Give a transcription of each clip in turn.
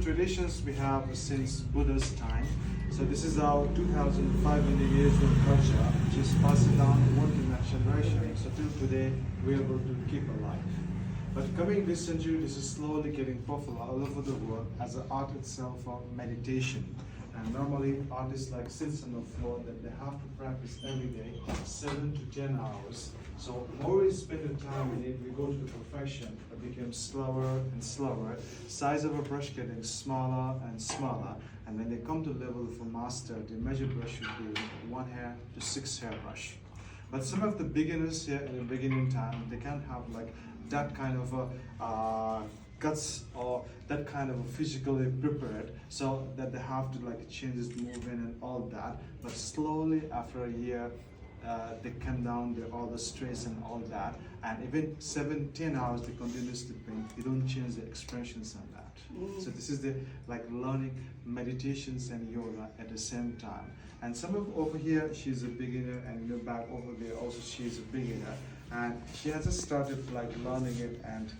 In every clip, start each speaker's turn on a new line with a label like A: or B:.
A: traditions we have since Buddha's time. So this is our 2,500 years old culture, just passed down one to next generation. So till today, we're able to keep alive. But coming this century, this is slowly getting popular all over the world as an art itself of meditation. And normally artists like sits on the floor that they have to practice every day, 7 to 10 hours. So more we spend the time in it, we go to the perfection, it becomes slower and slower. Size of a brush getting smaller and smaller. And when they come to the level of a master, the measure brush should be 1 hair to 6 hair brush. But some of the beginners here in the beginning time, they can't have like that kind of a guts or that kind of a physically prepared, so that they have to like change this movement and all that. But slowly after a year, they come down all the stress and all that, and even 7-10 hours they continuously paint. You don't change the expressions on that. So this is the like learning meditations and yoga at the same time. And some of over here she's a beginner, and back over there also she's a beginner, and she has just started like learning it, and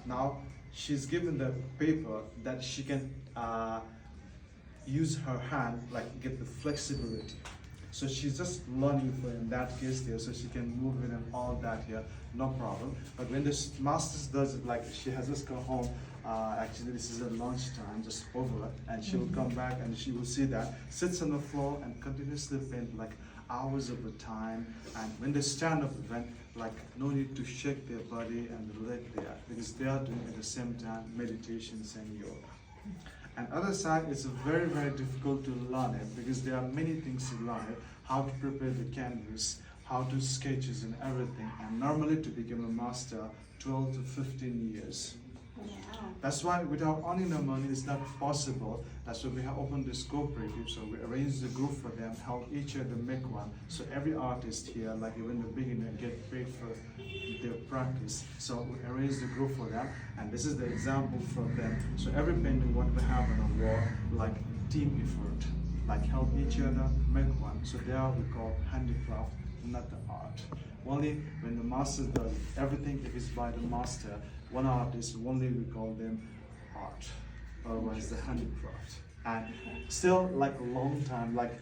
A: now she's given the paper that she can use her hand, like get the flexibility. So she's just learning for in that case there, so she can move it and all that here, no problem. But when the masters does it, like she has just come home, actually this is at lunchtime, just over, and she will come back and she will see that, sits on the floor and continuously paint like hours of a time. And when they stand up event, like no need to shake their body and the leg there, because they are doing at the same time meditations and yoga. And other side, it's very, very difficult to learn it, because there are many things to learn it, how to prepare the canvas, how to sketches and everything. And normally to become a master, 12 to 15 years. That's why without earning the money, it's not possible. That's why we have opened this cooperative. So we arrange the group for them, help each other make one. So every artist here, like even the beginner, get paid for their practice. So we arrange the group for them, and this is the example for them. So every painting what we have on the wall, like team effort, like help each other make one. So there we call handicraft, not the art. Only when the master does everything, if it's by the master, one artist, only we call them art, otherwise the handicraft. And still like a long time, like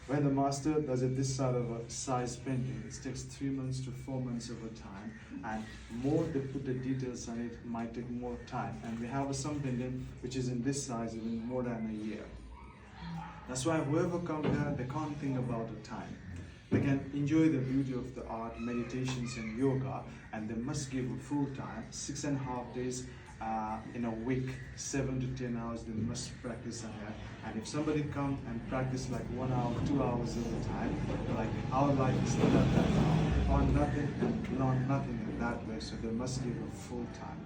A: when the master does it this side of a size painting, it takes 3 months to 4 months of a time, and more they put the details on it, might take more time. And we have some painting which is in this size even more than a year. That's why whoever comes here, they can't think about the time. They can enjoy the beauty of the art, meditations and yoga, and they must give a full time, 6.5 days in a week, 7 to 10 hours, they must practice on that. And if somebody come and practice like 1 hour, 2 hours at a time, like our life is not that long. Earn nothing and learn nothing in that way, so they must give a full time.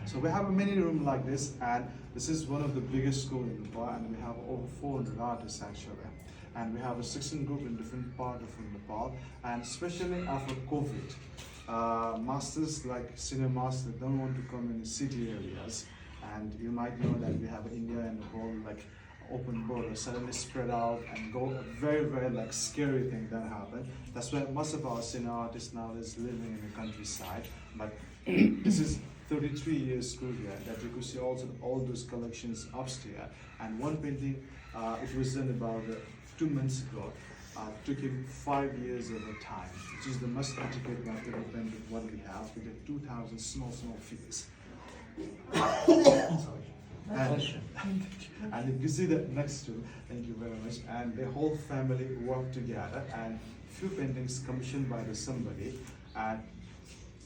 A: So we have a mini room like this, and this is one of the biggest schools in Nepal, and we have over 400 artists actually. And we have a 16 group in different parts of Nepal, and especially after COVID, masters like senior masters don't want to come in the city areas. And you might know that we have India and Nepal like open border, suddenly spread out and go a very, very like scary thing that happened. That's why most of our senior artists now is living in the countryside. But this is 33 years school here, that you could see also all those collections upstairs. And one painting, it was done about 2 months ago. Took him 5 years of a time, which is the most intricate one ever painted what we have. We did 2,000 small figures. Sorry. And if you see that next to, thank you very much, and the whole family worked together, and few paintings commissioned by somebody, and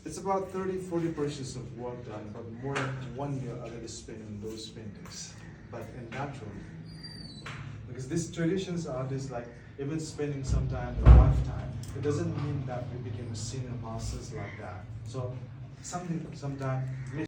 A: it's about 30-40% of work done, but more than 1 year already spent in those paintings. But in natural, because these traditions artists like even spending some time, a lifetime, it doesn't mean that we became a senior masters like that. So something sometimes